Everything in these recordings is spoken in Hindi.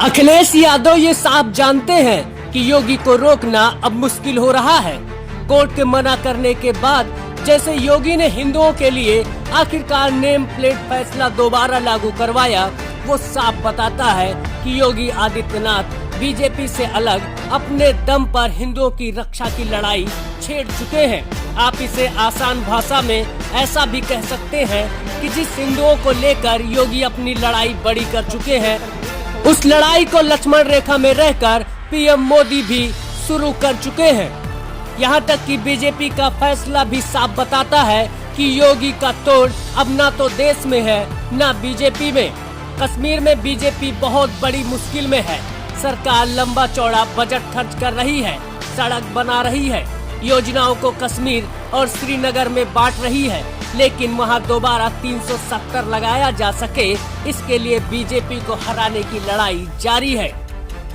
अखिलेश यादव ये साफ जानते हैं कि योगी को रोकना अब मुश्किल हो रहा है। कोर्ट के मना करने के बाद जैसे योगी ने हिंदुओं के लिए आखिरकार नेम प्लेट फैसला दोबारा लागू करवाया, वो साफ बताता है कि योगी आदित्यनाथ बीजेपी से अलग अपने दम पर हिंदुओं की रक्षा की लड़ाई छेड़ चुके हैं। आप इसे आसान भाषा में ऐसा भी कह सकते हैं कि जिस हिंदुओं को लेकर योगी अपनी लड़ाई बड़ी कर चुके हैं, उस लड़ाई को लक्ष्मण रेखा में रहकर पीएम मोदी भी शुरू कर चुके हैं। यहाँ तक कि बीजेपी का फैसला भी साफ बताता है कि योगी का तोड़ अब ना तो देश में है ना बीजेपी में। कश्मीर में बीजेपी बहुत बड़ी मुश्किल में है। सरकार लंबा चौड़ा बजट खर्च कर रही है, सड़क बना रही है, योजनाओं को कश्मीर और श्रीनगर में बांट रही है, लेकिन वहां दोबारा 370 लगाया जा सके, इसके लिए बीजेपी को हराने की लड़ाई जारी है।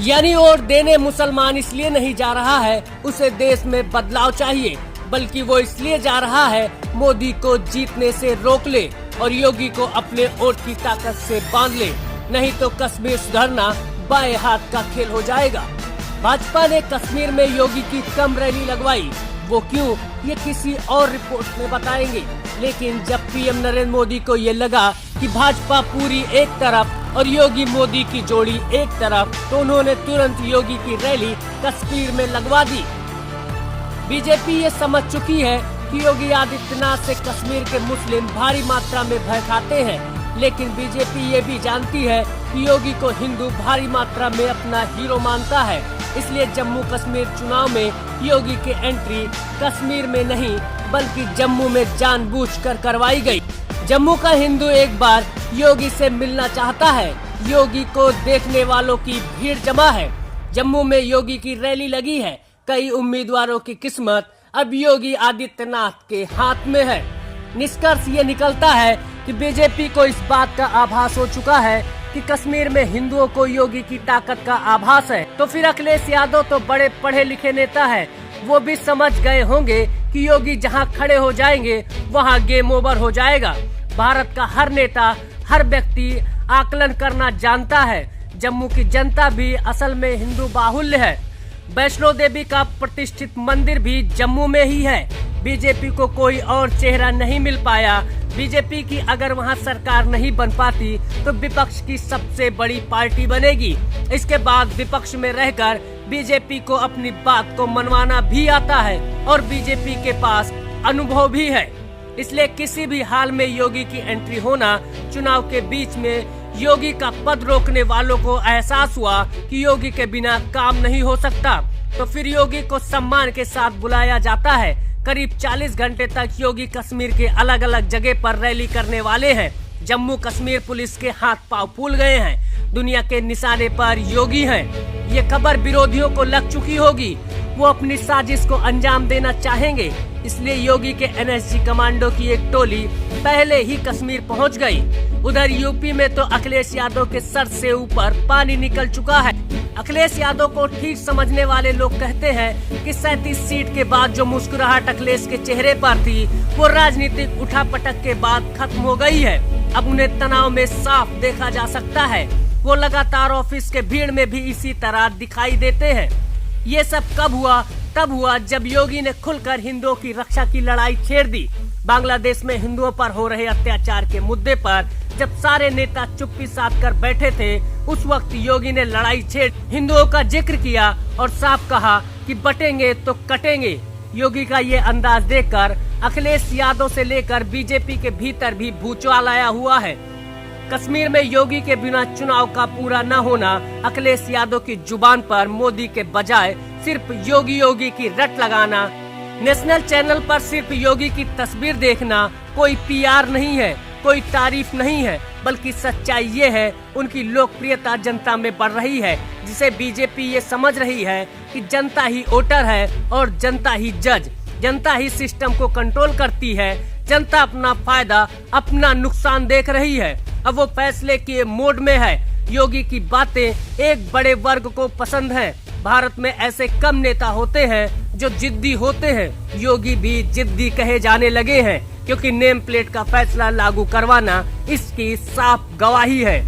यानी वोट देने मुसलमान इसलिए नहीं जा रहा है उसे देश में बदलाव चाहिए, बल्कि वो इसलिए जा रहा है मोदी को जीतने से रोक ले और योगी को अपने वोट की ताकत से बांध ले, नहीं तो कश्मीर सुधरना बाएं हाथ का खेल हो जाएगा। भाजपा ने कश्मीर में योगी की कम रैली लगवाई, वो क्यों, ये किसी और रिपोर्ट में बताएंगे। लेकिन जब पीएम नरेंद्र मोदी को ये लगा कि भाजपा पूरी एक तरफ और योगी मोदी की जोड़ी एक तरफ, तो उन्होंने तुरंत योगी की रैली कश्मीर में लगवा दी। बीजेपी ये समझ चुकी है कि योगी आदित्यनाथ से कश्मीर के मुस्लिम भारी मात्रा में भय खाते हैं, लेकिन बीजेपी ये भी जानती है कि योगी को हिंदू भारी मात्रा में अपना हीरो मानता है। इसलिए जम्मू कश्मीर चुनाव में योगी की एंट्री कश्मीर में नहीं बल्कि जम्मू में जानबूझकर करवाई गई। जम्मू का हिंदू एक बार योगी से मिलना चाहता है। योगी को देखने वालों की भीड़ जमा है। जम्मू में योगी की रैली लगी है। कई उम्मीदवारों की किस्मत अब योगी आदित्यनाथ के हाथ में है। निष्कर्ष ये निकलता है कि बीजेपी को इस बात का आभास हो चुका है कि कश्मीर में हिंदुओं को योगी की ताकत का आभास है। तो फिर अखिलेश यादव तो बड़े पढ़े लिखे नेता है, वो भी समझ गए होंगे कि योगी जहां खड़े हो जाएंगे वहां गेम ओवर हो जाएगा। भारत का हर नेता, हर व्यक्ति आकलन करना जानता है। जम्मू की जनता भी असल में हिंदू बाहुल्य है। वैष्णो देवी का प्रतिष्ठित मंदिर भी जम्मू में ही है। बीजेपी को कोई और चेहरा नहीं मिल पाया। बीजेपी की अगर वहां सरकार नहीं बन पाती तो विपक्ष की सबसे बड़ी पार्टी बनेगी। इसके बाद विपक्ष में रहकर बीजेपी को अपनी बात को मनवाना भी आता है और बीजेपी के पास अनुभव भी है। इसलिए किसी भी हाल में योगी की एंट्री होना, चुनाव के बीच में योगी का पद रोकने वालों को एहसास हुआ कि योगी के बिना काम नहीं हो सकता, तो फिर योगी को सम्मान के साथ बुलाया जाता है। करीब 40 घंटे तक योगी कश्मीर के अलग अलग जगह पर रैली करने वाले हैं। जम्मू कश्मीर पुलिस के हाथ पांव फूल गए हैं। दुनिया के निशाने पर योगी हैं। ये खबर विरोधियों को लग चुकी होगी। वो अपनी साजिश को अंजाम देना चाहेंगे, इसलिए योगी के एनएसजी कमांडो की एक टोली पहले ही कश्मीर पहुंच गई। उधर यूपी में तो अखिलेश यादव के सर से ऊपर पानी निकल चुका है। अखिलेश यादव को ठीक समझने वाले लोग कहते हैं कि 37 सीट के बाद जो मुस्कुराहट अखिलेश के चेहरे पर थी, वो राजनीतिक उठापटक के बाद खत्म हो गई है। अब उन्हें तनाव में साफ देखा जा सकता है। वो लगातार ऑफिस के भीड़ में भी इसी तरह दिखाई देते हैं। ये सब कब हुआ? तब हुआ जब योगी ने खुलकर हिंदुओं की रक्षा की लड़ाई छेड़ दी। बांग्लादेश में हिंदुओं पर हो रहे अत्याचार के मुद्दे पर जब सारे नेता चुप्पी साध कर बैठे थे, उस वक्त योगी ने लड़ाई छेड़ हिंदुओं का जिक्र किया और साफ कहा कि बटेंगे तो कटेंगे। योगी का ये अंदाज देखकर अखिलेश यादव से लेकर बीजेपी के भीतर भी भूचाल आया हुआ है। कश्मीर में योगी के बिना चुनाव का पूरा न होना, अखिलेश यादव की जुबान पर मोदी के बजाय सिर्फ योगी योगी की रट लगाना, नेशनल चैनल पर सिर्फ योगी की तस्वीर देखना कोई पीआर नहीं है, कोई तारीफ नहीं है, बल्कि सच्चाई ये है उनकी लोकप्रियता जनता में बढ़ रही है, जिसे बीजेपी ये समझ रही है कि जनता ही वोटर है और जनता ही जज, जनता ही सिस्टम को कंट्रोल करती है। जनता अपना फायदा, अपना नुकसान देख रही है। अब वो फैसले के मोड में है। योगी की बातें एक बड़े वर्ग को पसंद है। भारत में ऐसे कम नेता होते हैं जो जिद्दी होते हैं। योगी भी जिद्दी कहे जाने लगे हैं, क्योंकि नेम प्लेट का फैसला लागू करवाना इसकी साफ गवाही है।